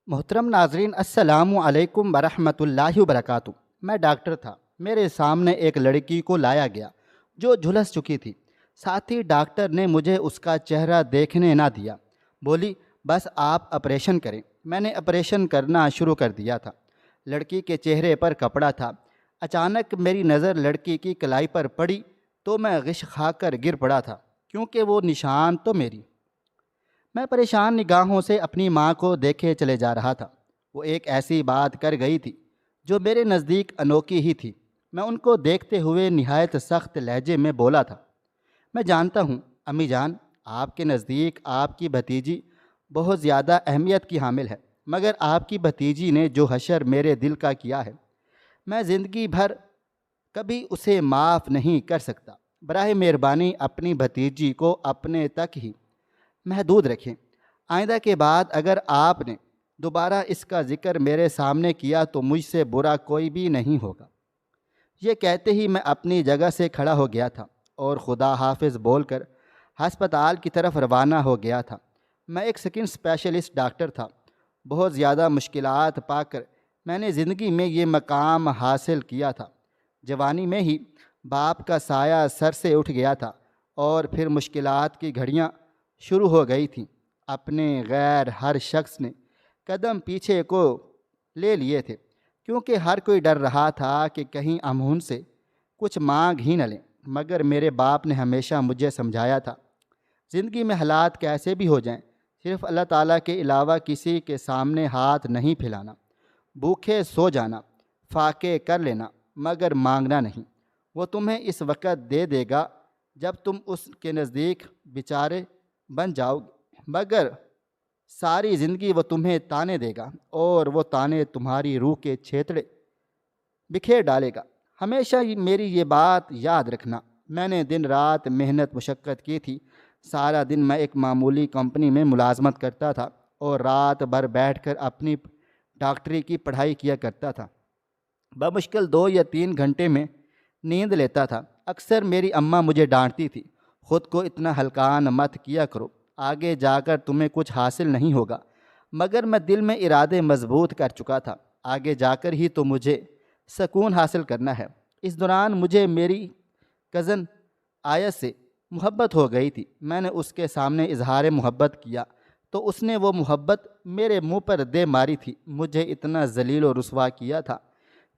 محترم ناظرین، السلام علیکم ورحمۃ اللہ وبرکاتہ۔ میں ڈاکٹر تھا۔ میرے سامنے ایک لڑکی کو لایا گیا جو جھلس چکی تھی۔ ساتھ ہی ڈاکٹر نے مجھے اس کا چہرہ دیکھنے نہ دیا۔ بولی، بس آپ آپریشن کریں۔ میں نے آپریشن کرنا شروع کر دیا تھا۔ لڑکی کے چہرے پر کپڑا تھا۔ اچانک میری نظر لڑکی کی کلائی پر پڑی تو میں غش کھا کر گر پڑا تھا، کیونکہ وہ نشان تو میری۔ میں پریشان نگاہوں سے اپنی ماں کو دیکھے چلے جا رہا تھا۔ وہ ایک ایسی بات کر گئی تھی جو میرے نزدیک انوکھی ہی تھی۔ میں ان کو دیکھتے ہوئے نہایت سخت لہجے میں بولا تھا، میں جانتا ہوں امی جان، آپ کے نزدیک آپ کی بھتیجی بہت زیادہ اہمیت کی حامل ہے، مگر آپ کی بھتیجی نے جو حشر میرے دل کا کیا ہے، میں زندگی بھر کبھی اسے معاف نہیں کر سکتا۔ براہ مہربانی اپنی بھتیجی کو اپنے تک ہی محدود رکھیں۔ آئندہ کے بعد اگر آپ نے دوبارہ اس کا ذکر میرے سامنے کیا تو مجھ سے برا کوئی بھی نہیں ہوگا۔ یہ کہتے ہی میں اپنی جگہ سے کھڑا ہو گیا تھا اور خدا حافظ بول کر ہسپتال کی طرف روانہ ہو گیا تھا۔ میں ایک سکن اسپیشلسٹ ڈاکٹر تھا۔ بہت زیادہ مشکلات پا کر میں نے زندگی میں یہ مقام حاصل کیا تھا۔ جوانی میں ہی باپ کا سایہ سر سے اٹھ گیا تھا اور پھر مشکلات کی گھڑیاں شروع ہو گئی تھیں۔ اپنے غیر ہر شخص نے قدم پیچھے کو لے لیے تھے، کیونکہ ہر کوئی ڈر رہا تھا کہ کہیں ہم ان سے کچھ مانگ ہی نہ لیں۔ مگر میرے باپ نے ہمیشہ مجھے سمجھایا تھا، زندگی میں حالات کیسے بھی ہو جائیں، صرف اللہ تعالیٰ کے علاوہ کسی کے سامنے ہاتھ نہیں پھیلانا، بھوکے سو جانا، فاقے کر لینا، مگر مانگنا نہیں۔ وہ تمہیں اس وقت دے دے گا جب تم اس کے نزدیک بیچارے بن جاؤ گے، مگر ساری زندگی وہ تمہیں تانے دے گا اور وہ تانے تمہاری روح کے چھیتڑے بکھیر ڈالے گا۔ ہمیشہ میری یہ بات یاد رکھنا۔ میں نے دن رات محنت مشقت کی تھی۔ سارا دن میں ایک معمولی کمپنی میں ملازمت کرتا تھا اور رات بھر بیٹھ کر اپنی ڈاکٹری کی پڑھائی کیا کرتا تھا۔ بمشکل 2 یا 3 گھنٹے میں نیند لیتا تھا۔ اکثر میری اماں مجھے ڈانٹتی تھی، خود کو اتنا ہلکان مت کیا کرو، آگے جا کر تمہیں کچھ حاصل نہیں ہوگا۔ مگر میں دل میں ارادے مضبوط کر چکا تھا، آگے جا کر ہی تو مجھے سکون حاصل کرنا ہے۔ اس دوران مجھے میری کزن آیت سے محبت ہو گئی تھی۔ میں نے اس کے سامنے اظہار محبت کیا تو اس نے وہ محبت میرے منہ پر دے ماری تھی۔ مجھے اتنا ذلیل و رسوا کیا تھا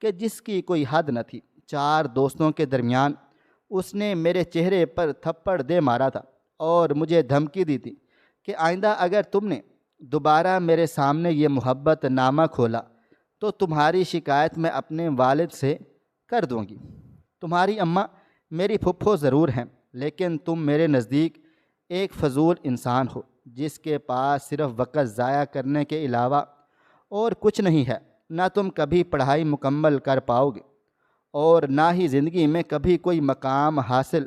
کہ جس کی کوئی حد نہ تھی۔ 4 دوستوں کے درمیان اس نے میرے چہرے پر تھپڑ دے مارا تھا اور مجھے دھمکی دی تھی کہ آئندہ اگر تم نے دوبارہ میرے سامنے یہ محبت نامہ کھولا تو تمہاری شکایت میں اپنے والد سے کر دوں گی۔ تمہاری اماں میری پھپھو ضرور ہیں، لیکن تم میرے نزدیک ایک فضول انسان ہو جس کے پاس صرف وقت ضائع کرنے کے علاوہ اور کچھ نہیں ہے۔ نہ تم کبھی پڑھائی مکمل کر پاؤ گے اور نہ ہی زندگی میں کبھی کوئی مقام حاصل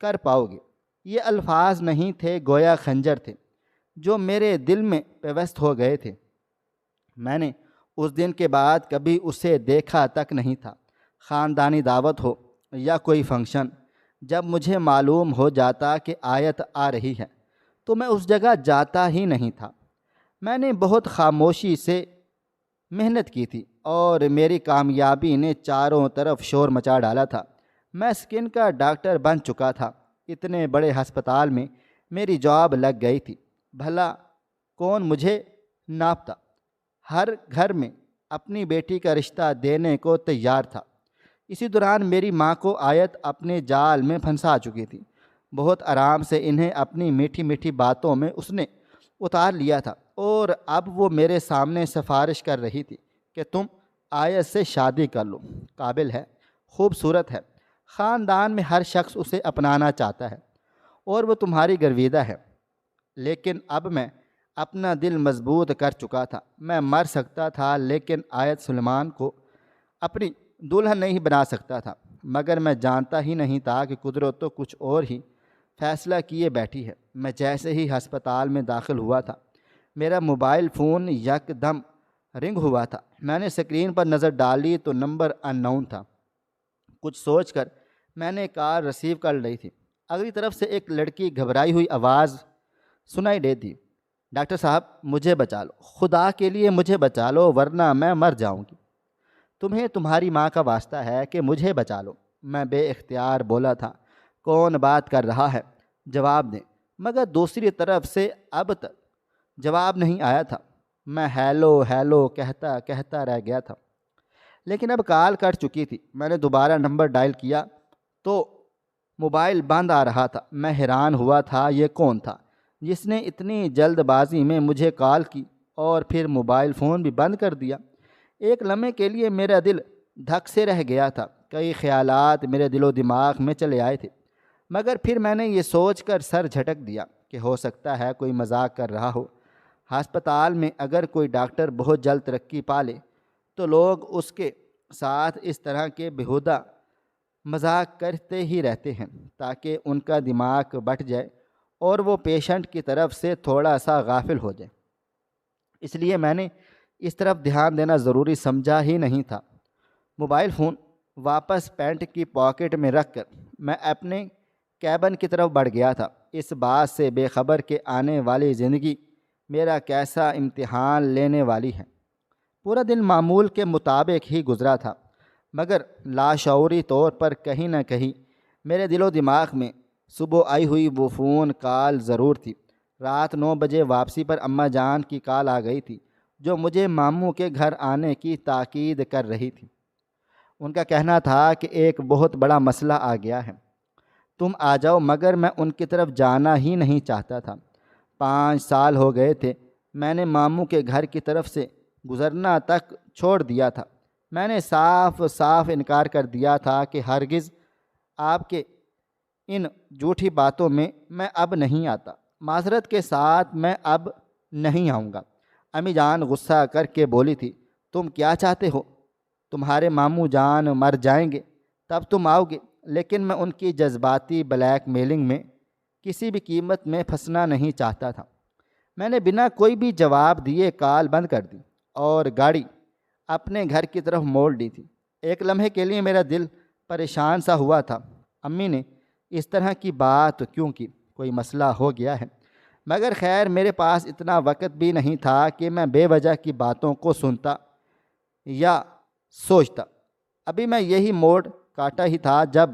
کر پاؤ گے۔ یہ الفاظ نہیں تھے، گویا خنجر تھے جو میرے دل میں پیوست ہو گئے تھے۔ میں نے اس دن کے بعد کبھی اسے دیکھا تک نہیں تھا۔ خاندانی دعوت ہو یا کوئی فنکشن، جب مجھے معلوم ہو جاتا کہ آیت آ رہی ہے تو میں اس جگہ جاتا ہی نہیں تھا۔ میں نے بہت خاموشی سے محنت کی تھی اور میری کامیابی نے چاروں طرف شور مچا ڈالا تھا۔ میں سکن کا ڈاکٹر بن چکا تھا۔ اتنے بڑے ہسپتال میں میری جاب لگ گئی تھی۔ بھلا کون مجھے ناپتا؟ ہر گھر میں اپنی بیٹی کا رشتہ دینے کو تیار تھا۔ اسی دوران میری ماں کو آیت اپنے جال میں پھنسا چکی تھی۔ بہت آرام سے انہیں اپنی میٹھی میٹھی باتوں میں اس نے اتار لیا تھا اور اب وہ میرے سامنے سفارش کر رہی تھی کہ تم آیت سے شادی کر لو، قابل ہے، خوبصورت ہے، خاندان میں ہر شخص اسے اپنانا چاہتا ہے اور وہ تمہاری گرویدہ ہے۔ لیکن اب میں اپنا دل مضبوط کر چکا تھا۔ میں مر سکتا تھا لیکن آیت سلیمان کو اپنی دلہن نہیں بنا سکتا تھا۔ مگر میں جانتا ہی نہیں تھا کہ قدرت تو کچھ اور ہی فیصلہ کیے بیٹھی ہے۔ میں جیسے ہی ہسپتال میں داخل ہوا تھا، میرا موبائل فون یک دم رنگ ہوا تھا۔ میں نے سکرین پر نظر ڈالی تو نمبر ان نون تھا۔ کچھ سوچ کر میں نے کال ریسیو کر لی تھی۔ اگلی طرف سے ایک لڑکی گھبرائی ہوئی آواز سنائی دی تھی، ڈاکٹر صاحب مجھے بچا لو، خدا کے لیے مجھے بچا لو ورنہ میں مر جاؤں گی۔ تمہیں تمہاری ماں کا واسطہ ہے کہ مجھے بچا لو، میں بے اختیار بولا تھا۔ کون بات کر رہا ہے؟ جواب دیں۔ مگر دوسری طرف سے اب تک جواب نہیں آیا تھا۔ میں ہیلو ہیلو کہتا کہتا رہ گیا تھا، لیکن اب کال کٹ چکی تھی۔ میں نے دوبارہ نمبر ڈائل کیا تو موبائل بند آ رہا تھا۔ میں حیران ہوا تھا یہ کون تھا جس نے اتنی جلد بازی میں مجھے کال کی اور پھر موبائل فون بھی بند کر دیا۔ ایک لمحے کے لیے میرا دل دھک سے رہ گیا تھا۔ کئی خیالات میرے دل و دماغ میں چلے آئے تھے، مگر پھر میں نے یہ سوچ کر سر جھٹک دیا کہ ہو سکتا ہے کوئی مذاق کر رہا ہو۔ ہسپتال میں اگر کوئی ڈاکٹر بہت جلد ترقی پا لے تو لوگ اس کے ساتھ اس طرح کے بیہودہ مذاق کرتے ہی رہتے ہیں تاکہ ان کا دماغ بٹ جائے اور وہ پیشنٹ کی طرف سے تھوڑا سا غافل ہو جائے۔ اس لیے میں نے اس طرف دھیان دینا ضروری سمجھا ہی نہیں تھا۔ موبائل فون واپس پینٹ کی پاکٹ میں رکھ کر میں اپنے کیبن کی طرف بڑھ گیا تھا، اس بات سے بے خبر کہ آنے والی زندگی میرا کیسا امتحان لینے والی ہے۔ پورا دن معمول کے مطابق ہی گزرا تھا، مگر لاشعوری طور پر کہیں نہ کہیں میرے دل و دماغ میں صبح آئی ہوئی وہ فون کال ضرور تھی۔ رات 9 بجے واپسی پر اماں جان کی کال آ گئی تھی جو مجھے ماموں کے گھر آنے کی تاکید کر رہی تھی۔ ان کا کہنا تھا کہ ایک بہت بڑا مسئلہ آ گیا ہے، تم آ جاؤ، مگر میں ان کی طرف جانا ہی نہیں چاہتا تھا۔ 5 سال ہو گئے تھے میں نے ماموں کے گھر کی طرف سے گزرنا تک چھوڑ دیا تھا۔ میں نے صاف صاف انکار کر دیا تھا کہ ہرگز آپ کے ان جھوٹی باتوں میں میں اب نہیں آتا۔ معذرت کے ساتھ میں اب نہیں آؤں گا۔ امی جان غصہ کر کے بولی تھی، تم کیا چاہتے ہو؟ تمہارے ماموں جان مر جائیں گے تب تم آؤ گے؟ لیکن میں ان کی جذباتی بلیک میلنگ میں کسی بھی قیمت میں پھنسنا نہیں چاہتا تھا۔ میں نے بنا کوئی بھی جواب دیے کال بند کر دی اور گاڑی اپنے گھر کی طرف موڑ لی تھی۔ ایک لمحے کے لیے میرا دل پریشان سا ہوا تھا، امی نے اس طرح کی بات کیوں کی؟ کوئی مسئلہ ہو گیا ہے؟ مگر خیر میرے پاس اتنا وقت بھی نہیں تھا کہ میں بے وجہ کی باتوں کو سنتا یا سوچتا۔ ابھی میں یہی موڈ کاٹا ہی تھا جب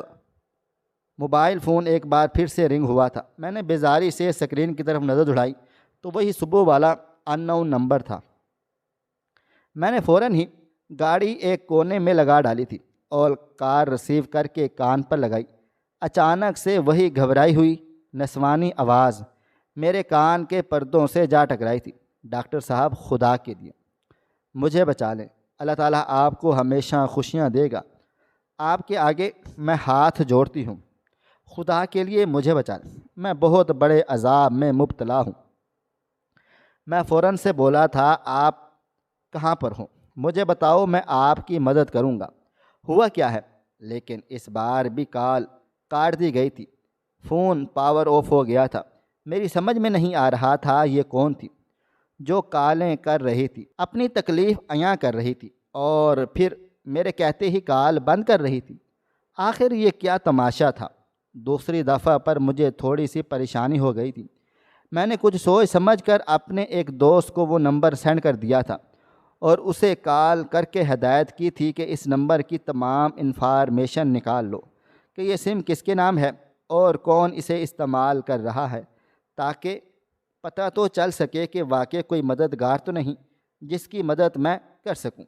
موبائل فون ایک بار پھر سے رنگ ہوا تھا۔ میں نے بیزاری سے اسکرین کی طرف نظر دڑائی تو وہی صبح والا ان نون نمبر تھا۔ میں نے فوراً ہی گاڑی ایک کونے میں لگا ڈالی تھی اور کار ریسیو کر کے کان پر لگائی۔ اچانک سے وہی گھبرائی ہوئی نسوانی آواز میرے کان کے پردوں سے جا ٹکرائی تھی، ڈاکٹر صاحب خدا کے لیے مجھے بچا لیں، اللہ تعالیٰ آپ کو ہمیشہ خوشیاں دے گا، آپ کے آگے میں ہاتھ جوڑتی ہوں، خدا کے لیے مجھے بچا لیں، میں بہت بڑے عذاب میں مبتلا ہوں۔ میں فوراً سے بولا تھا، آپ کہاں پر ہوں؟ مجھے بتاؤ، میں آپ کی مدد کروں گا۔ ہوا کیا ہے؟ لیکن اس بار بھی کال کاٹ دی گئی تھی، فون پاور آف ہو گیا تھا۔ میری سمجھ میں نہیں آ رہا تھا یہ کون تھی جو کالیں کر رہی تھی، اپنی تکلیف عیاں کر رہی تھی اور پھر میرے کہتے ہی کال بند کر رہی تھی۔ آخر یہ کیا تماشا تھا؟ دوسری دفعہ پر مجھے تھوڑی سی پریشانی ہو گئی تھی۔ میں نے کچھ سوچ سمجھ کر اپنے ایک دوست کو وہ نمبر سینڈ کر دیا تھا اور اسے کال کر کے ہدایت کی تھی کہ اس نمبر کی تمام انفارمیشن نکال لو کہ یہ سم کس کے نام ہے اور کون اسے استعمال کر رہا ہے، تاکہ پتہ تو چل سکے کہ واقع کوئی مددگار تو نہیں جس کی مدد میں کر سکوں۔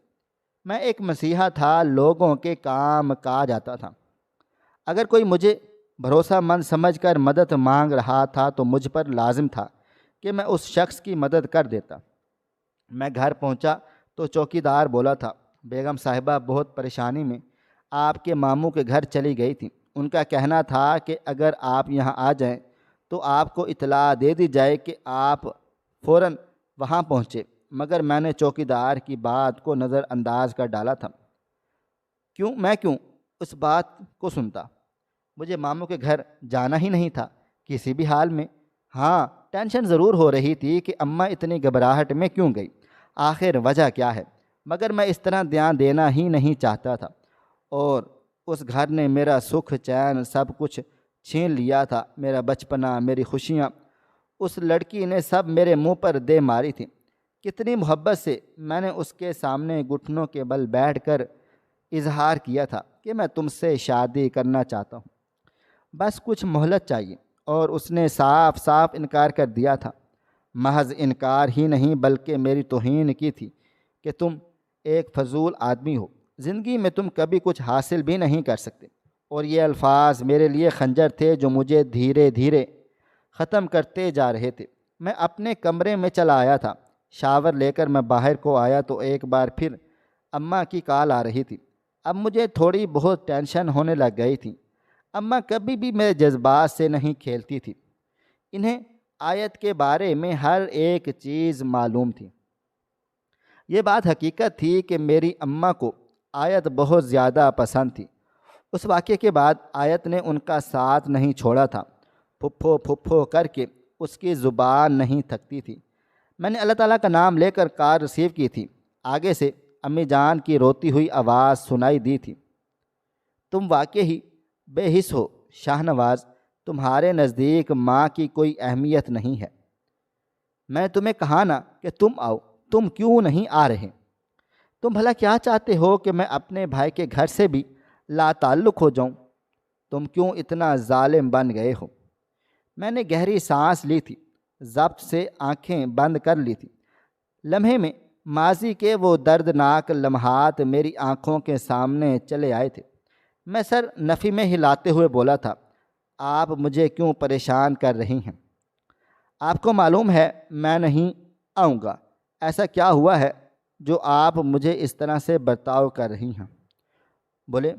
میں ایک مسیحا تھا، لوگوں کے کام کاج آتا تھا۔ اگر کوئی مجھے بھروسہ مند سمجھ کر مدد مانگ رہا تھا تو مجھ پر لازم تھا کہ میں اس شخص کی مدد کر دیتا۔ میں گھر پہنچا تو چوکیدار بولا تھا، بیگم صاحبہ بہت پریشانی میں آپ کے ماموں کے گھر چلی گئی تھی۔ ان کا کہنا تھا کہ اگر آپ یہاں آ جائیں تو آپ کو اطلاع دے دی جائے کہ آپ فوراً وہاں پہنچے، مگر میں نے چوکیدار کی بات کو نظر انداز کر ڈالا تھا۔ میں کیوں اس بات کو سنتا؟ مجھے ماموں کے گھر جانا ہی نہیں تھا کسی بھی حال میں۔ ہاں، ٹینشن ضرور ہو رہی تھی کہ اماں اتنی گھبراہٹ میں کیوں گئی، آخر وجہ کیا ہے، مگر میں اس طرح دھیان دینا ہی نہیں چاہتا تھا، اور اس گھر نے میرا سکھ چین سب کچھ چھین لیا تھا، میرا بچپنا، میری خوشیاں، اس لڑکی نے سب میرے منہ پر دے ماری تھی۔ کتنی محبت سے میں نے اس کے سامنے گھٹنوں کے بل بیٹھ کر اظہار کیا تھا کہ میں تم سے شادی کرنا چاہتا ہوں، بس کچھ مہلت چاہیے، اور اس نے صاف صاف انکار کر دیا تھا۔ محض انکار ہی نہیں بلکہ میری توہین کی تھی کہ تم ایک فضول آدمی ہو، زندگی میں تم کبھی کچھ حاصل بھی نہیں کر سکتے۔ اور یہ الفاظ میرے لیے خنجر تھے جو مجھے دھیرے دھیرے ختم کرتے جا رہے تھے۔ میں اپنے کمرے میں چلا آیا تھا۔ شاور لے کر میں باہر کو آیا تو ایک بار پھر اماں کی کال آ رہی تھی۔ اب مجھے تھوڑی بہت ٹینشن ہونے لگ گئی تھی۔ اماں کبھی بھی میرے جذبات سے نہیں کھیلتی تھی۔ انہیں آیت کے بارے میں ہر ایک چیز معلوم تھی۔ یہ بات حقیقت تھی کہ میری اماں کو آیت بہت زیادہ پسند تھی۔ اس واقعے کے بعد آیت نے ان کا ساتھ نہیں چھوڑا تھا۔ پھپھو پھپھو کر کے اس کی زبان نہیں تھکتی تھی۔ میں نے اللہ تعالیٰ کا نام لے کر کار ریسیو کی تھی۔ آگے سے امی جان کی روتی ہوئی آواز سنائی دی تھی۔ تم واقعی بے حس ہو شاہ نواز، تمہارے نزدیک ماں کی کوئی اہمیت نہیں ہے۔ میں تمہیں کہا نا کہ تم آؤ، تم کیوں نہیں آ رہے؟ تم بھلا کیا چاہتے ہو کہ میں اپنے بھائی کے گھر سے بھی لا تعلق ہو جاؤں؟ تم کیوں اتنا ظالم بن گئے ہو؟ میں نے گہری سانس لی تھی، ضبط سے آنکھیں بند کر لی تھی۔ لمحے میں ماضی کے وہ دردناک لمحات میری آنکھوں کے سامنے چلے آئے تھے۔ میں سر نفی میں ہلاتے ہوئے بولا تھا، آپ مجھے کیوں پریشان کر رہی ہیں؟ آپ کو معلوم ہے میں نہیں آؤں گا۔ ایسا کیا ہوا ہے جو آپ مجھے اس طرح سے برتاؤ کر رہی ہیں؟ بولے،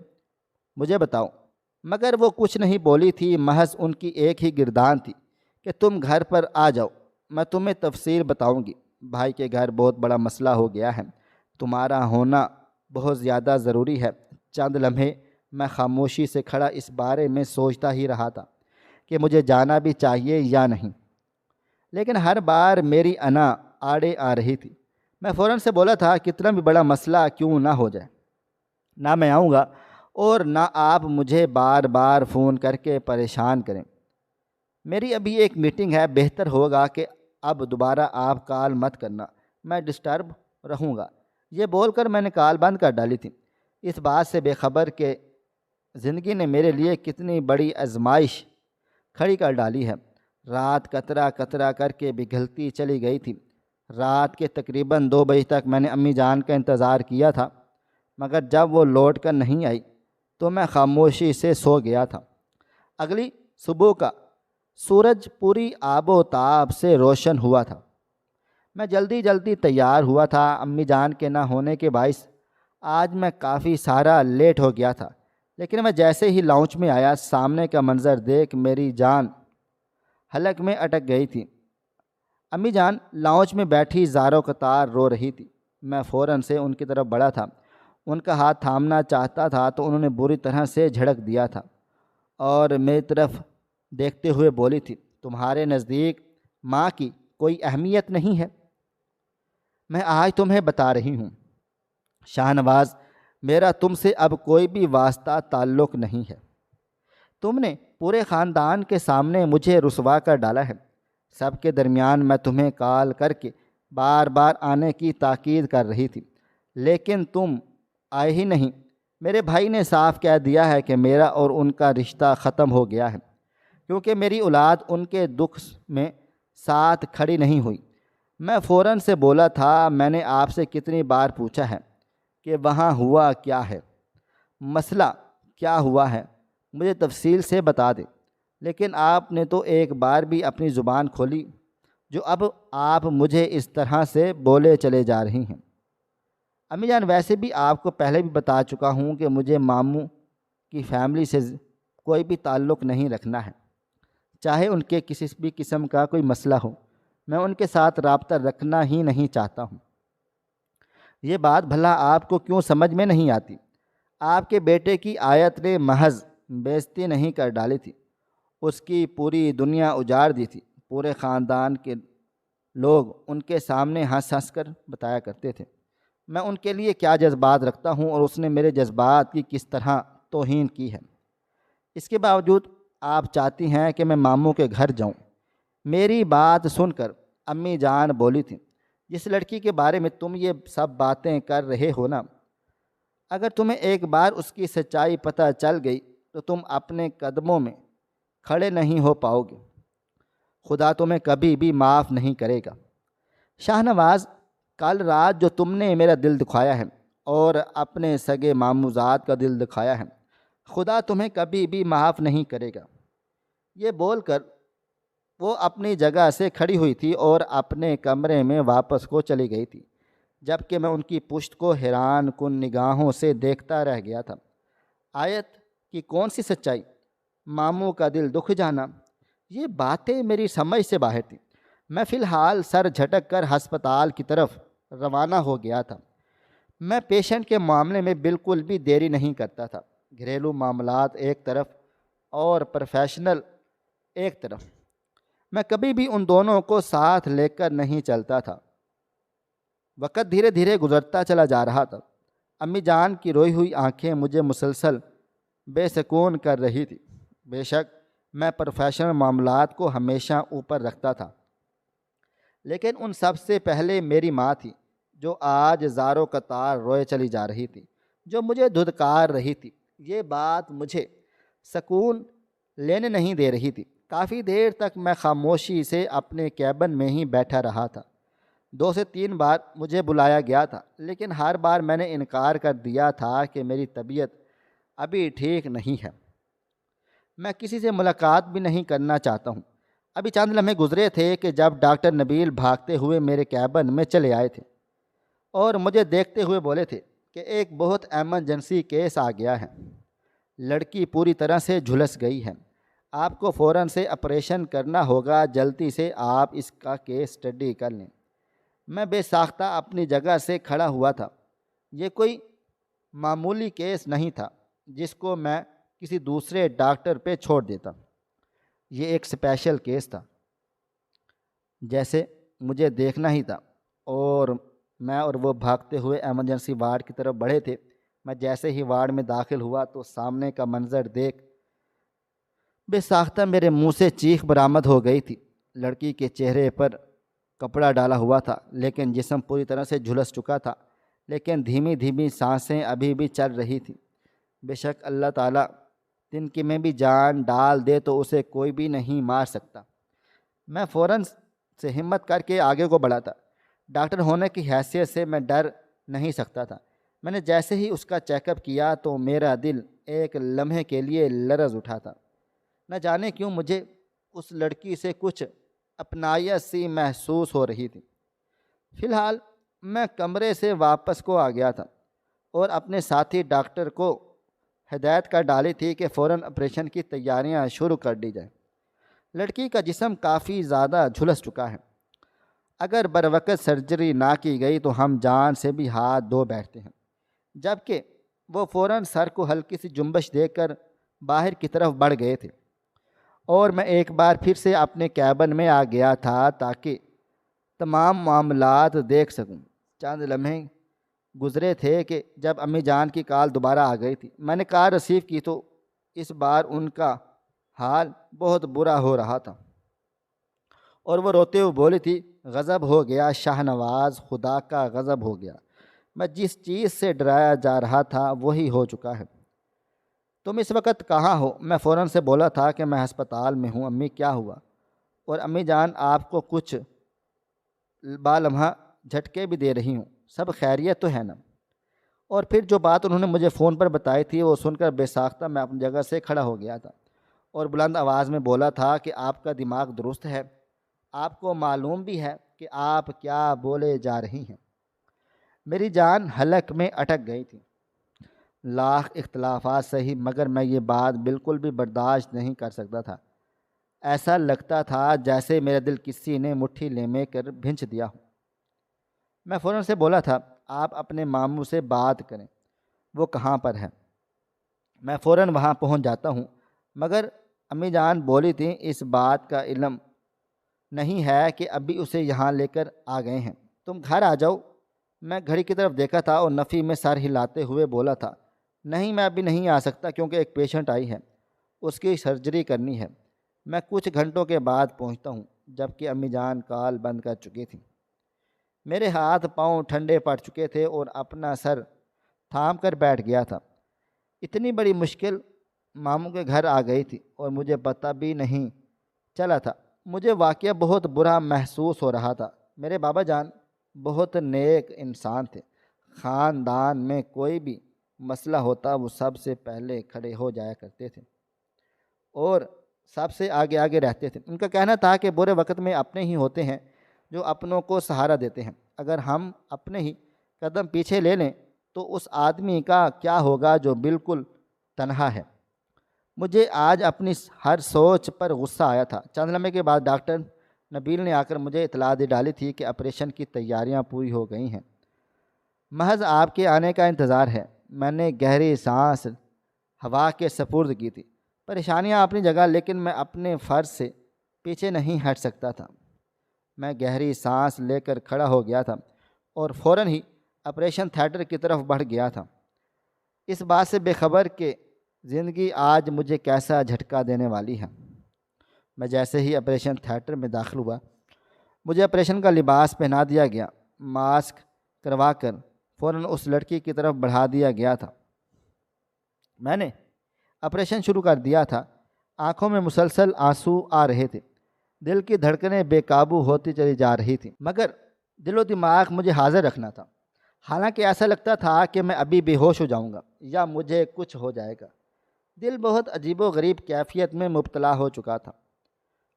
مجھے بتاؤ۔ مگر وہ کچھ نہیں بولی تھی، محض ان کی ایک ہی گردان تھی کہ تم گھر پر آ جاؤ، میں تمہیں تفصیل بتاؤں گی۔ بھائی کے گھر بہت بڑا مسئلہ ہو گیا ہے، تمہارا ہونا بہت زیادہ ضروری ہے۔ چند لمحے میں خاموشی سے کھڑا اس بارے میں سوچتا ہی رہا تھا کہ مجھے جانا بھی چاہیے یا نہیں، لیکن ہر بار میری انا آڑے آ رہی تھی۔ میں فوراً سے بولا تھا، کتنا بھی بڑا مسئلہ کیوں نہ ہو جائے، نہ میں آؤں گا اور نہ آپ مجھے بار بار فون کر کے پریشان کریں۔ میری ابھی ایک میٹنگ ہے، بہتر ہوگا کہ اب دوبارہ آپ کال مت کرنا، میں ڈسٹرب رہوں گا۔ یہ بول کر میں نے کال بند کر ڈالی تھی، اس بات سے بے خبر کہ زندگی نے میرے لیے کتنی بڑی آزمائش کھڑی کر ڈالی ہے۔ رات قطرہ قطرہ کر کے پگھلتی چلی گئی تھی۔ رات کے تقریباً 2 بجے تک میں نے امی جان کا انتظار کیا تھا، مگر جب وہ لوٹ کر نہیں آئی تو میں خاموشی سے سو گیا تھا۔ اگلی صبح کا سورج پوری آب و تاب سے روشن ہوا تھا۔ میں جلدی جلدی تیار ہوا تھا۔ امی جان کے نہ ہونے کے باعث آج میں کافی سارا لیٹ ہو گیا تھا، لیکن میں جیسے ہی لاؤنج میں آیا، سامنے کا منظر دیکھ میری جان حلق میں اٹک گئی تھی۔ امی جان لاؤنج میں بیٹھی زاروں قطار رو رہی تھی۔ میں فوراً سے ان کی طرف بڑھا تھا، ان کا ہاتھ تھامنا چاہتا تھا تو انہوں نے بری طرح سے جھڑک دیا تھا اور میری طرف دیکھتے ہوئے بولی تھی، تمہارے نزدیک ماں کی کوئی اہمیت نہیں ہے؟ میں آج تمہیں بتا رہی ہوں شاہ نواز، میرا تم سے اب کوئی بھی واسطہ تعلق نہیں ہے۔ تم نے پورے خاندان کے سامنے مجھے رسوا کر ڈالا ہے۔ سب کے درمیان میں تمہیں کال کر کے بار بار آنے کی تاکید کر رہی تھی، لیکن تم آئے ہی نہیں۔ میرے بھائی نے صاف کہہ دیا ہے کہ میرا اور ان کا رشتہ ختم ہو گیا ہے، کیونکہ میری اولاد ان کے دکھ میں ساتھ کھڑی نہیں ہوئی۔ میں فوراً سے بولا تھا، میں نے آپ سے کتنی بار پوچھا ہے کہ وہاں ہوا کیا ہے، مسئلہ کیا ہوا ہے، مجھے تفصیل سے بتا دیں، لیکن آپ نے تو ایک بار بھی اپنی زبان کھولی جو اب آپ مجھے اس طرح سے بولے چلے جا رہی ہیں۔ امی جان، ویسے بھی آپ کو پہلے بھی بتا چکا ہوں کہ مجھے ماموں کی فیملی سے کوئی بھی تعلق نہیں رکھنا ہے، چاہے ان کے کسی بھی قسم کا کوئی مسئلہ ہو، میں ان کے ساتھ رابطہ رکھنا ہی نہیں چاہتا ہوں۔ یہ بات بھلا آپ کو کیوں سمجھ میں نہیں آتی؟ آپ کے بیٹے کی آیت نے محض بےعزتی نہیں کر ڈالی تھی، اس کی پوری دنیا اجاڑ دی تھی۔ پورے خاندان کے لوگ ان کے سامنے ہنس ہنس کر بتایا کرتے تھے میں ان کے لیے کیا جذبات رکھتا ہوں اور اس نے میرے جذبات کی کس طرح توہین کی ہے۔ اس کے باوجود آپ چاہتی ہیں کہ میں ماموں کے گھر جاؤں۔ میری بات سن کر امی جان بولی تھیں، جس لڑکی کے بارے میں تم یہ سب باتیں کر رہے ہو نا، اگر تمہیں ایک بار اس کی سچائی پتہ چل گئی تو تم اپنے قدموں میں کھڑے نہیں ہو پاؤ گے، خدا تمہیں کبھی بھی معاف نہیں کرے گا۔ شاہ نواز، کل رات جو تم نے میرا دل دکھایا ہے اور اپنے سگے ماموزاد کا دل دکھایا ہے، خدا تمہیں کبھی بھی معاف نہیں کرے گا۔ یہ بول کر وہ اپنی جگہ سے کھڑی ہوئی تھی اور اپنے کمرے میں واپس کو چلی گئی تھی، جبکہ میں ان کی پشت کو حیران کن نگاہوں سے دیکھتا رہ گیا تھا۔ آیت کی کون سی سچائی؟ ماموں کا دل دکھ جانا؟ یہ باتیں میری سمجھ سے باہر تھیں۔ میں فی الحال سر جھٹک کر ہسپتال کی طرف روانہ ہو گیا تھا۔ میں پیشنٹ کے معاملے میں بالکل بھی دیری نہیں کرتا تھا، گھریلو معاملات ایک طرف اور پروفیشنل ایک طرف، میں کبھی بھی ان دونوں کو ساتھ لے کر نہیں چلتا تھا۔ وقت دھیرے دھیرے گزرتا چلا جا رہا تھا۔ امی جان کی روئی ہوئی آنکھیں مجھے مسلسل بے سکون کر رہی تھی۔ بے شک میں پروفیشنل معاملات کو ہمیشہ اوپر رکھتا تھا، لیکن ان سب سے پہلے میری ماں تھی، جو آج زاروں قطار روئے چلی جا رہی تھی، جو مجھے دھدکار رہی تھی۔ یہ بات مجھے سکون لینے نہیں دے رہی تھی۔ کافی دیر تک میں خاموشی سے اپنے کیبن میں ہی بیٹھا رہا تھا۔ 2 سے 3 بار مجھے بلایا گیا تھا، لیکن ہر بار میں نے انکار کر دیا تھا کہ میری طبیعت ابھی ٹھیک نہیں ہے، میں کسی سے ملاقات بھی نہیں کرنا چاہتا ہوں۔ ابھی چند لمحے گزرے تھے کہ جب ڈاکٹر نبیل بھاگتے ہوئے میرے کیبن میں چلے آئے تھے اور مجھے دیکھتے ہوئے بولے تھے کہ ایک بہت ایمرجنسی کیس آ گیا ہے، لڑکی پوری طرح سے جھلس گئی ہے، آپ کو فوراً سے آپریشن کرنا ہوگا، جلدی سے آپ اس کا کیس اسٹڈی کر لیں۔ میں بے ساختہ اپنی جگہ سے کھڑا ہوا تھا۔ یہ کوئی معمولی کیس نہیں تھا جس کو میں کسی دوسرے ڈاکٹر پہ چھوڑ دیتا، یہ ایک اسپیشل کیس تھا، جیسے مجھے دیکھنا ہی تھا۔ اور میں اور وہ بھاگتے ہوئے ایمرجنسی وارڈ کی طرف بڑھے تھے۔ میں جیسے ہی وارڈ میں داخل ہوا تو سامنے کا منظر دیکھ بے ساختہ میرے منہ سے چیخ برآمد ہو گئی تھی۔ لڑکی کے چہرے پر کپڑا ڈالا ہوا تھا، لیکن جسم پوری طرح سے جھلس چکا تھا، لیکن دھیمی دھیمی سانسیں ابھی بھی چل رہی تھیں۔ بے شک اللہ تعالیٰ تنکے میں بھی جان ڈال دے تو اسے کوئی بھی نہیں مار سکتا۔ میں فوراً سے ہمت کر کے آگے کو بڑھا تھا۔ ڈاکٹر ہونے کی حیثیت سے میں ڈر نہیں سکتا تھا۔ میں نے جیسے ہی اس کا چیک اپ کیا تو میرا دل ایک لمحے کے لیے لرز اٹھا تھا۔ نہ جانے کیوں مجھے اس لڑکی سے کچھ اپنائیت سی محسوس ہو رہی تھی۔ فی الحال میں کمرے سے واپس کو آ گیا تھا اور اپنے ساتھی ڈاکٹر کو ہدایت کر ڈالی تھی کہ فوراً آپریشن کی تیاریاں شروع کر دی جائیں۔ لڑکی کا جسم کافی زیادہ جھلس چکا ہے۔ اگر بروقت سرجری نہ کی گئی تو ہم جان سے بھی ہاتھ دھو بیٹھتے ہیں، جبکہ وہ فوراً سر کو ہلکی سی جنبش دے کر باہر کی طرف بڑھ گئے تھے، اور میں ایک بار پھر سے اپنے کیبن میں آ گیا تھا تاکہ تمام معاملات دیکھ سکوں۔ چند لمحے گزرے تھے کہ جب امی جان کی کال دوبارہ آ گئی تھی۔ میں نے کال ریسیو کی تو اس بار ان کا حال بہت برا ہو رہا تھا اور وہ روتے ہوئے بولی تھی، غضب ہو گیا شاہ نواز، خدا کا غضب ہو گیا۔ میں جس چیز سے ڈرایا جا رہا تھا وہی ہو چکا ہے۔ تم اس وقت کہاں ہو؟ میں فوراً سے بولا تھا کہ میں ہسپتال میں ہوں۔ امی کیا ہوا؟ اور امی جان آپ کو کچھ بالمحہ جھٹکے بھی دے رہی ہوں، سب خیریت تو ہے نا؟ اور پھر جو بات انہوں نے مجھے فون پر بتائی تھی وہ سن کر بے ساختہ میں اپنی جگہ سے کھڑا ہو گیا تھا اور بلند آواز میں بولا تھا کہ آپ کا دماغ درست ہے، آپ کو معلوم بھی ہے کہ آپ کیا بولے جا رہی ہیں۔ میری جان حلق میں اٹک گئی تھی۔ لاکھ اختلافات صحیح، مگر میں یہ بات بالکل بھی برداشت نہیں کر سکتا تھا۔ ایسا لگتا تھا جیسے میرا دل کسی نے مٹھی لے کر بھنچ دیا ہو۔ میں فوراً سے بولا تھا، آپ اپنے ماموں سے بات کریں، وہ کہاں پر ہے؟ میں فوراً وہاں پہنچ جاتا ہوں۔ مگر امی جان بولی تھیں، اس بات کا علم نہیں ہے کہ ابھی اسے یہاں لے کر آ گئے ہیں، تم گھر آ جاؤ۔ میں گھڑی کی طرف دیکھا تھا اور نفی میں سر ہلاتے ہوئے بولا تھا، نہیں میں ابھی نہیں آ سکتا کیونکہ ایک پیشنٹ آئی ہے، اس کی سرجری کرنی ہے، میں کچھ گھنٹوں کے بعد پہنچتا ہوں۔ جبکہ امی جان کال بند کر چکی تھیں۔ میرے ہاتھ پاؤں ٹھنڈے پڑ چکے تھے اور اپنا سر تھام کر بیٹھ گیا تھا۔ اتنی بڑی مشکل ماموں کے گھر آ گئی تھی اور مجھے پتہ بھی نہیں چلا تھا۔ مجھے واقعہ بہت برا محسوس ہو رہا تھا۔ میرے بابا جان بہت نیک انسان تھے۔ خاندان میں کوئی بھی مسئلہ ہوتا وہ سب سے پہلے کھڑے ہو جایا کرتے تھے اور سب سے آگے آگے رہتے تھے۔ ان کا کہنا تھا کہ برے وقت میں اپنے ہی ہوتے ہیں جو اپنوں کو سہارا دیتے ہیں۔ اگر ہم اپنے ہی قدم پیچھے لے لیں تو اس آدمی کا کیا ہوگا جو بالکل تنہا ہے۔ مجھے آج اپنی ہر سوچ پر غصہ آیا تھا۔ چند لمحے کے بعد ڈاکٹر نبیل نے آ کر مجھے اطلاع دے ڈالی تھی کہ آپریشن کی تیاریاں پوری ہو گئی ہیں، محض آپ کے آنے کا انتظار ہے۔ میں نے گہری سانس ہوا کے سپرد کی تھی۔ پریشانیاں اپنی جگہ، لیکن میں اپنے فرض سے پیچھے نہیں ہٹ سکتا تھا۔ میں گہری سانس لے کر کھڑا ہو گیا تھا اور فوراً ہی آپریشن تھیٹر کی طرف بڑھ گیا تھا، اس بات سے بے خبر کہ زندگی آج مجھے کیسا جھٹکا دینے والی ہے۔ میں جیسے ہی آپریشن تھیٹر میں داخل ہوا، مجھے آپریشن کا لباس پہنا دیا گیا۔ ماسک کروا کر فوراً اس لڑکی کی طرف بڑھا دیا گیا تھا۔ میں نے آپریشن شروع کر دیا تھا۔ آنکھوں میں مسلسل آنسو آ رہے تھے، دل کی دھڑکنیں بے قابو ہوتی چلی جا رہی تھیں، مگر دل و دماغ مجھے حاضر رکھنا تھا۔ حالانکہ ایسا لگتا تھا کہ میں ابھی بے ہوش ہو جاؤں گا یا مجھے کچھ ہو جائے گا۔ دل بہت عجیب و غریب کیفیت میں مبتلا ہو چکا تھا۔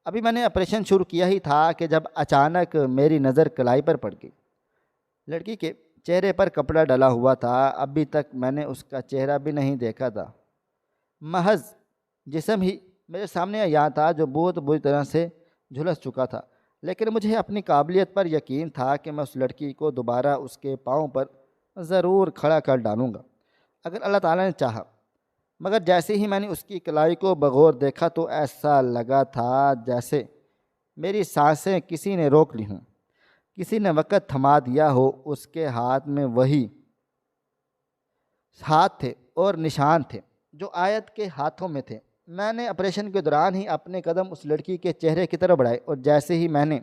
ابھی میں نے آپریشن شروع کیا ہی تھا کہ جب اچانک میری نظر کلائی پر پڑ گئی۔ لڑکی کے چہرے پر کپڑا ڈلا ہوا تھا۔ ابھی تک میں نے اس کا چہرہ بھی نہیں دیکھا تھا، محض جسم ہی میرے سامنے آیا تھا جو بہت بری طرح سے جھلس چکا تھا۔ لیکن مجھے اپنی قابلیت پر یقین تھا کہ میں اس لڑکی کو دوبارہ اس کے پاؤں پر ضرور کھڑا کر ڈالوں گا اگر اللہ تعالیٰ نے چاہا۔ مگر جیسے ہی میں نے اس کی کلائی کو بغور دیکھا تو ایسا لگا تھا جیسے میری سانسیں کسی نے روک لی ہوں، کسی نے وقت تھما دیا ہو۔ اس کے ہاتھ میں وہی ہاتھ تھے اور نشان تھے جو آیت کے ہاتھوں میں تھے۔ میں نے آپریشن کے دوران ہی اپنے قدم اس لڑکی کے چہرے کی طرف بڑھائے اور جیسے ہی میں نے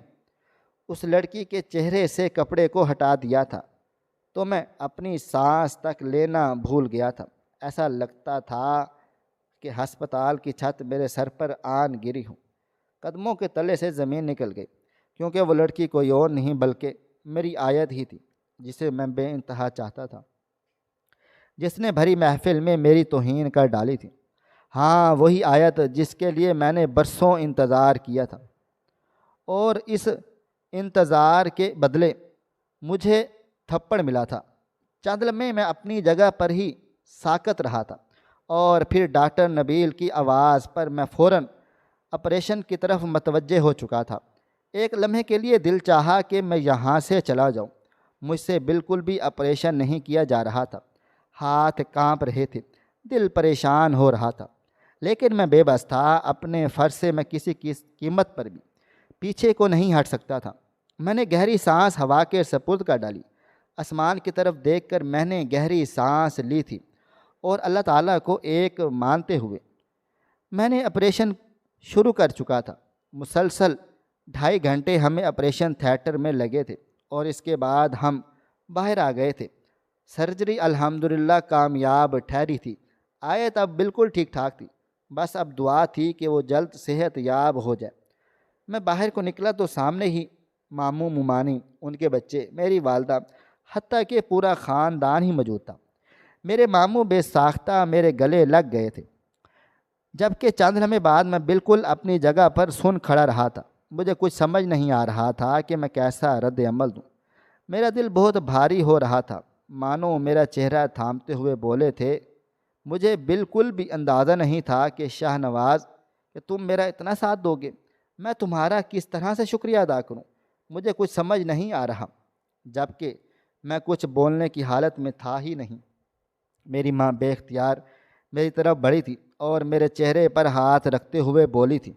اس لڑکی کے چہرے سے کپڑے کو ہٹا دیا تھا تو میں اپنی سانس تک لینا بھول گیا تھا۔ ایسا لگتا تھا کہ ہسپتال کی چھت میرے سر پر آن گری ہو۔ قدموں کے تلے سے زمین نکل گئی، کیونکہ وہ لڑکی کوئی اور نہیں بلکہ میری آیت ہی تھی، جسے میں بے انتہا چاہتا تھا، جس نے بھری محفل میں میری توہین کر ڈالی تھی۔ ہاں، وہی آیت جس کے لیے میں نے برسوں انتظار کیا تھا، اور اس انتظار کے بدلے مجھے تھپڑ ملا تھا۔ چند لمحے میں اپنی جگہ پر ہی ساکت رہا تھا اور پھر ڈاکٹر نبیل کی آواز پر میں فوراً آپریشن کی طرف متوجہ ہو چکا تھا۔ ایک لمحے کے لیے دل چاہا کہ میں یہاں سے چلا جاؤں۔ مجھ سے بالکل بھی آپریشن نہیں کیا جا رہا تھا۔ ہاتھ کانپ رہے تھے، دل پریشان ہو رہا تھا، لیکن میں بے بس تھا۔ اپنے فرض سے میں کسی کی قیمت پر بھی پیچھے کو نہیں ہٹ سکتا تھا۔ میں نے گہری سانس ہوا کے سپرد کر ڈالی۔ آسمان کی طرف دیکھ کر میں نے گہری سانس لی تھی اور اللہ تعالیٰ کو ایک مانتے ہوئے میں نے آپریشن شروع کر چکا تھا۔ مسلسل 2.5 گھنٹے ہمیں آپریشن تھیٹر میں لگے تھے اور اس کے بعد ہم باہر آ گئے تھے۔ سرجری الحمدللہ کامیاب ٹھہری تھی۔ آیت اب بالکل ٹھیک ٹھاک تھی، بس اب دعا تھی کہ وہ جلد صحت یاب ہو جائے۔ میں باہر کو نکلا تو سامنے ہی ماموں ممانی، ان کے بچے، میری والدہ، حتیٰ کہ پورا خاندان ہی موجود تھا۔ میرے ماموں بے ساختہ میرے گلے لگ گئے تھے، جبکہ چند لمحے بعد میں بالکل اپنی جگہ پر سن کھڑا رہا تھا۔ مجھے کچھ سمجھ نہیں آ رہا تھا کہ میں کیسا رد عمل دوں۔ میرا دل بہت بھاری ہو رہا تھا، مانو میرا چہرہ تھامتے ہوئے بولے تھے۔ مجھے بالکل بھی اندازہ نہیں تھا کہ شاہ نواز، کہ تم میرا اتنا ساتھ دو گے، میں تمہارا کس طرح سے شکریہ ادا کروں۔ مجھے کچھ سمجھ نہیں آ رہا، جبکہ میں کچھ بولنے کی حالت میں تھا ہی نہیں۔ میری ماں بے اختیار میری طرف بڑھی تھی اور میرے چہرے پر ہاتھ رکھتے ہوئے بولی تھی،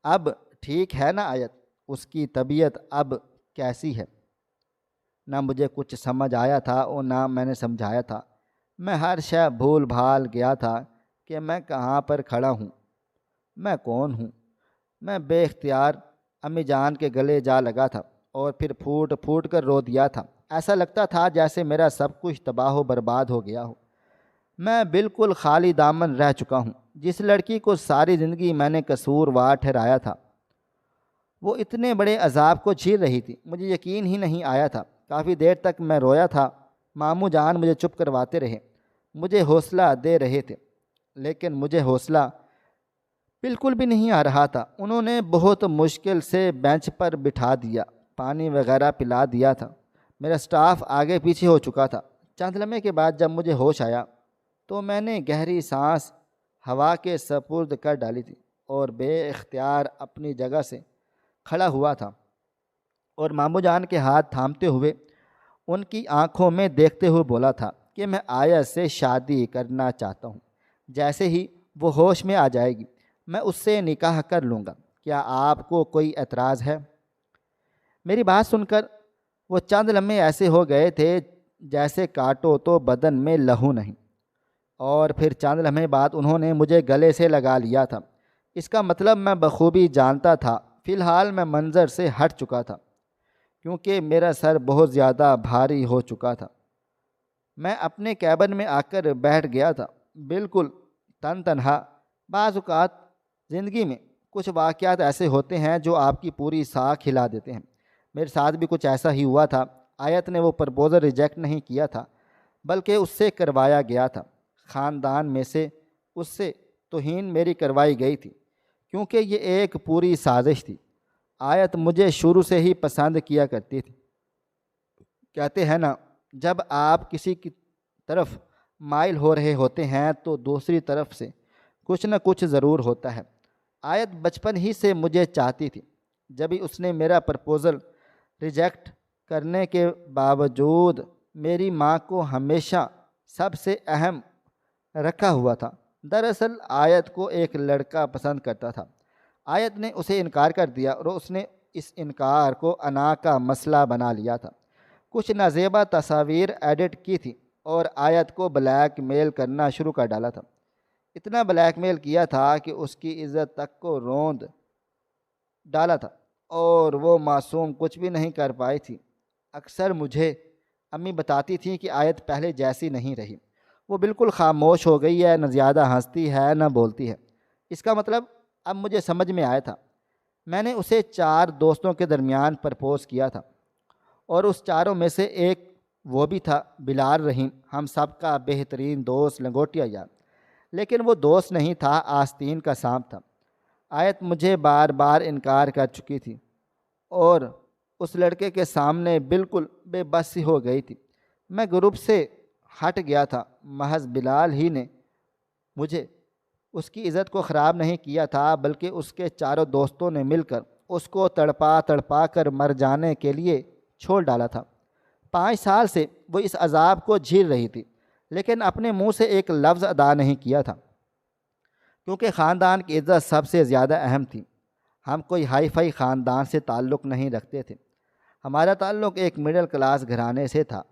اب ٹھیک ہے نا آیت؟ اس کی طبیعت اب کیسی ہے؟ نہ مجھے کچھ سمجھ آیا تھا اور نہ میں نے سمجھایا تھا۔ میں ہر شے بھول بھال گیا تھا کہ میں کہاں پر کھڑا ہوں، میں کون ہوں۔ میں بے اختیار امی جان کے گلے جا لگا تھا اور پھر پھوٹ پھوٹ کر رو دیا تھا۔ ایسا لگتا تھا جیسے میرا سب کچھ تباہ و برباد ہو گیا ہو۔ میں بالکل خالی دامن رہ چکا ہوں۔ جس لڑکی کو ساری زندگی میں نے قصوروار ٹھہرایا تھا وہ اتنے بڑے عذاب کو جھیل رہی تھی، مجھے یقین ہی نہیں آیا تھا۔ کافی دیر تک میں رویا تھا۔ ماموں جان مجھے چپ کرواتے رہے، مجھے حوصلہ دے رہے تھے، لیکن مجھے حوصلہ بالکل بھی نہیں آ رہا تھا۔ انہوں نے بہت مشکل سے بینچ پر بٹھا دیا، پانی وغیرہ پلا دیا تھا۔ میرا سٹاف آگے پیچھے ہو چکا تھا۔ چند لمحے کے بعد جب مجھے ہوش آیا تو میں نے گہری سانس ہوا کے سپرد کر ڈالی تھی اور بے اختیار اپنی جگہ سے کھڑا ہوا تھا اور ماموں جان کے ہاتھ تھامتے ہوئے ان کی آنکھوں میں دیکھتے ہوئے بولا تھا کہ میں آیت سے شادی کرنا چاہتا ہوں۔ جیسے ہی وہ ہوش میں آ جائے گی میں اس سے نکاح کر لوں گا، کیا آپ کو کوئی اعتراض ہے؟ میری بات سن کر وہ چند لمحے ایسے ہو گئے تھے جیسے کاٹو تو بدن میں لہو نہیں، اور پھر چند لمحے بعد انہوں نے مجھے گلے سے لگا لیا تھا۔ اس کا مطلب میں بخوبی جانتا تھا۔ فی الحال میں منظر سے ہٹ چکا تھا کیونکہ میرا سر بہت زیادہ بھاری ہو چکا تھا۔ میں اپنے کیبن میں آ کر بیٹھ گیا تھا، بالکل تنہا۔ بعض اوقات زندگی میں کچھ واقعات ایسے ہوتے ہیں جو آپ کی پوری ساکھ ہلا دیتے ہیں۔ میرے ساتھ بھی کچھ ایسا ہی ہوا تھا۔ آیت نے وہ پرپوزل ریجیکٹ نہیں کیا تھا بلکہ اس سے کروایا گیا تھا۔ خاندان میں سے اس سے توہین میری کروائی گئی تھی کیونکہ یہ ایک پوری سازش تھی۔ آیت مجھے شروع سے ہی پسند کیا کرتی تھی۔ کہتے ہیں نا، جب آپ کسی کی طرف مائل ہو رہے ہوتے ہیں تو دوسری طرف سے کچھ نہ کچھ ضرور ہوتا ہے۔ آیت بچپن ہی سے مجھے چاہتی تھی۔ جب ہی اس نے میرا پرپوزل ریجیکٹ کرنے کے باوجود میری ماں کو ہمیشہ سب سے اہم رکھا ہوا تھا۔ دراصل آیت کو ایک لڑکا پسند کرتا تھا۔ آیت نے اسے انکار کر دیا اور اس نے اس انکار کو انا کا مسئلہ بنا لیا تھا۔ کچھ نازیبا تصاویر ایڈٹ کی تھی اور آیت کو بلیک میل کرنا شروع کر ڈالا تھا۔ اتنا بلیک میل کیا تھا کہ اس کی عزت تک کو روند ڈالا تھا اور وہ معصوم کچھ بھی نہیں کر پائی تھی۔ اکثر مجھے امی بتاتی تھیں کہ آیت پہلے جیسی نہیں رہی، وہ بالکل خاموش ہو گئی ہے، نہ زیادہ ہنستی ہے نہ بولتی ہے۔ اس کا مطلب اب مجھے سمجھ میں آیا تھا۔ میں نے اسے 4 دوستوں کے درمیان پرپوز کیا تھا اور اس چاروں میں سے ایک وہ بھی تھا بلال رحیم، ہم سب کا بہترین دوست، لنگوٹیا یار۔ لیکن وہ دوست نہیں تھا، آستین کا سانپ تھا۔ آیت مجھے بار بار انکار کر چکی تھی اور اس لڑکے کے سامنے بالکل بے بس سی ہو گئی تھی۔ میں گروپ سے ہٹ گیا تھا۔ محض بلال ہی نے مجھے اس کی عزت کو خراب نہیں کیا تھا بلکہ اس کے چاروں دوستوں نے مل کر اس کو تڑپا تڑپا کر مر جانے کے لیے چھوڑ ڈالا تھا۔ 5 سال سے وہ اس عذاب کو جھیل رہی تھی لیکن اپنے منہ سے ایک لفظ ادا نہیں کیا تھا کیونکہ خاندان کی عزت سب سے زیادہ اہم تھی۔ ہم کوئی ہائی فائی خاندان سے تعلق نہیں رکھتے تھے، ہمارا تعلق ایک مڈل کلاس گھرانے سے تھا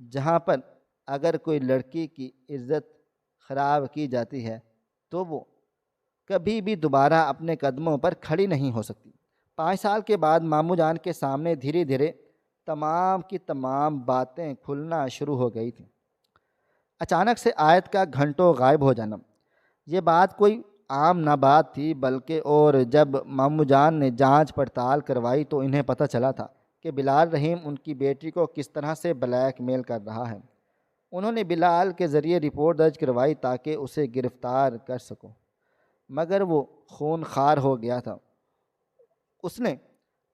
جہاں پر اگر کوئی لڑکی کی عزت خراب کی جاتی ہے تو وہ کبھی بھی دوبارہ اپنے قدموں پر کھڑی نہیں ہو سکتی۔ 5 سال کے بعد ماموں جان کے سامنے دھیرے دھیرے تمام کی تمام باتیں کھلنا شروع ہو گئی تھیں۔ اچانک سے آیت کا گھنٹوں غائب ہو جانا، یہ بات کوئی عام نہ بات تھی بلکہ اور جب ماموں جان نے جانچ پڑتال کروائی تو انہیں پتہ چلا تھا کہ بلال رحیم ان کی بیٹی کو کس طرح سے بلیک میل کر رہا ہے۔ انہوں نے بلال کے ذریعے رپورٹ درج کروائی تاکہ اسے گرفتار کر سکو، مگر وہ خون خوار ہو گیا تھا۔ اس نے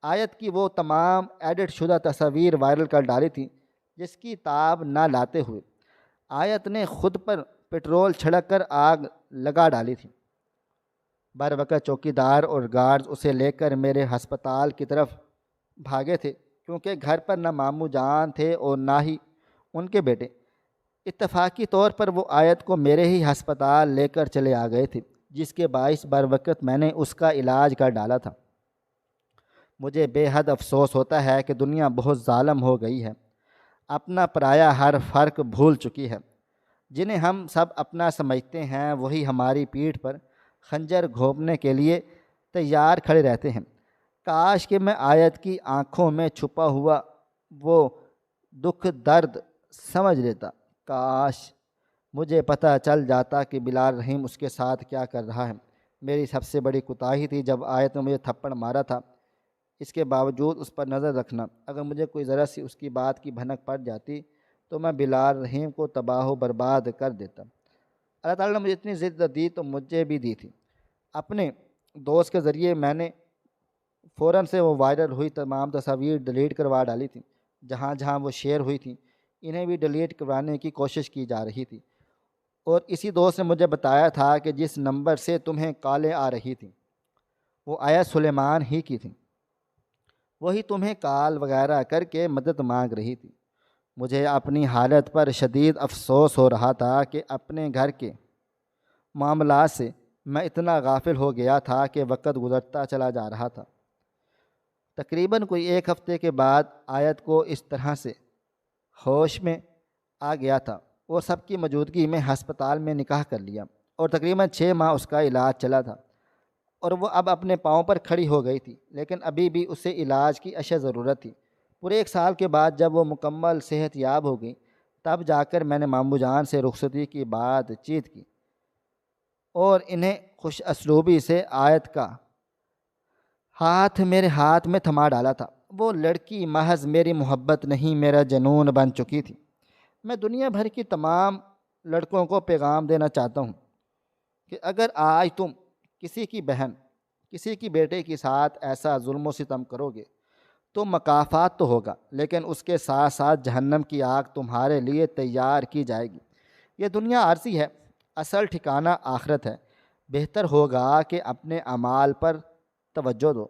آیت کی وہ تمام ایڈٹ شدہ تصاویر وائرل کر ڈالی تھی جس کی تاب نہ لاتے ہوئے آیت نے خود پر پٹرول چھڑک کر آگ لگا ڈالی تھی۔ بر وقت چوکیدار اور گارڈز اسے لے کر میرے ہسپتال کی طرف بھاگے تھے کیونکہ گھر پر نہ ماموں جان تھے اور نہ ہی ان کے بیٹے۔ اتفاقی طور پر وہ آیت کو میرے ہی ہسپتال لے کر چلے آ گئے تھے جس کے باعث بر وقت میں نے اس کا علاج کر ڈالا تھا۔ مجھے بے حد افسوس ہوتا ہے کہ دنیا بہت ظالم ہو گئی ہے، اپنا پرایا ہر فرق بھول چکی ہے۔ جنہیں ہم سب اپنا سمجھتے ہیں وہی ہماری پیٹھ پر خنجر گھونپنے کے لیے تیار کھڑے رہتے ہیں۔ کاش کہ میں آیت کی آنکھوں میں چھپا ہوا وہ دکھ درد سمجھ لیتا، کاش مجھے پتہ چل جاتا کہ بلال رحیم اس کے ساتھ کیا کر رہا ہے۔ میری سب سے بڑی کوتاہی تھی جب آیت نے مجھے تھپڑ مارا تھا، اس کے باوجود اس پر نظر رکھنا۔ اگر مجھے کوئی ذرا سی اس کی بات کی بھنک پڑ جاتی تو میں بلال رحیم کو تباہ و برباد کر دیتا۔ اللہ تعالیٰ نے مجھے اتنی ضد دی تو مجھے بھی دی تھی۔ اپنے دوست کے ذریعے میں نے فوراً سے وہ وائرل ہوئی تمام تصاویر ڈیلیٹ کروا ڈالی تھیں، جہاں جہاں وہ شیئر ہوئی تھیں انہیں بھی ڈیلیٹ کروانے کی کوشش کی جا رہی تھی۔ اور اسی دوست نے مجھے بتایا تھا کہ جس نمبر سے تمہیں کالیں آ رہی تھیں وہ آیا سلیمان ہی کی تھیں، وہی تمہیں کال وغیرہ کر کے مدد مانگ رہی تھی۔ مجھے اپنی حالت پر شدید افسوس ہو رہا تھا کہ اپنے گھر کے معاملات سے میں اتنا غافل ہو گیا تھا کہ وقت گزرتا چلا جا رہا تھا۔ تقریباً کوئی ایک ہفتے کے بعد آیت کو اس طرح سے ہوش میں آ گیا تھا اور سب کی موجودگی میں ہسپتال میں نکاح کر لیا، اور تقریباً 6 ماہ اس کا علاج چلا تھا، اور وہ اب اپنے پاؤں پر کھڑی ہو گئی تھی، لیکن ابھی بھی اسے علاج کی اشد ضرورت تھی۔ پورے 1 سال کے بعد جب وہ مکمل صحت یاب ہو گئی تب جا کر میں نے ماموں جان سے رخصتی کی بات چیت کی اور انہیں خوش اسلوبی سے آیت کا ہاتھ میرے ہاتھ میں تھما ڈالا تھا۔ وہ لڑکی محض میری محبت نہیں، میرا جنون بن چکی تھی۔ میں دنیا بھر کی تمام لڑکوں کو پیغام دینا چاہتا ہوں کہ اگر آج تم کسی کی بہن، کسی کی بیٹے کے ساتھ ایسا ظلم و ستم کرو گے تو مکافات تو ہوگا، لیکن اس کے ساتھ ساتھ جہنم کی آگ تمہارے لیے تیار کی جائے گی۔ یہ دنیا عارضی ہے، اصل ٹھکانہ آخرت ہے۔ بہتر ہوگا کہ اپنے اعمال پر توجہ دو،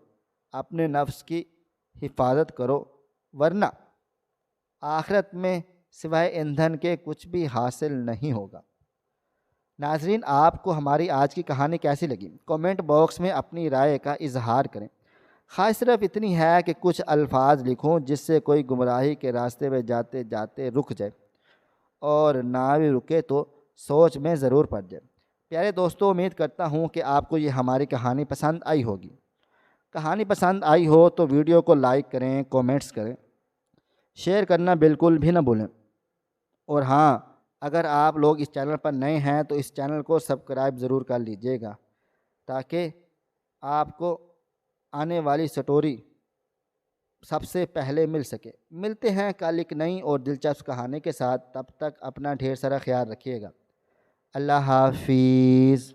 اپنے نفس کی حفاظت کرو، ورنہ آخرت میں سوائے ایندھن کے کچھ بھی حاصل نہیں ہوگا۔ ناظرین، آپ کو ہماری آج کی کہانی کیسی لگی؟ کومنٹ باکس میں اپنی رائے کا اظہار کریں۔ خواہش صرف اتنی ہے کہ کچھ الفاظ لکھوں جس سے کوئی گمراہی کے راستے میں جاتے جاتے رک جائے، اور نہ بھی رکے تو سوچ میں ضرور پڑ جائے۔ پیارے دوستو، امید کرتا ہوں کہ آپ کو یہ ہماری کہانی پسند آئی ہوگی۔ کہانی پسند آئی ہو تو ویڈیو کو لائک کریں، کومنٹس کریں، شیئر کرنا بالکل بھی نہ بھولیں۔ اور ہاں، اگر آپ لوگ اس چینل پر نئے ہیں تو اس چینل کو سبسکرائب ضرور کر لیجئے گا تاکہ آپ کو آنے والی سٹوری سب سے پہلے مل سکے۔ ملتے ہیں کل ایک نئی اور دلچسپ کہانی کے ساتھ، تب تک اپنا ڈھیر سارا خیال رکھیے گا۔ اللہ حافظ۔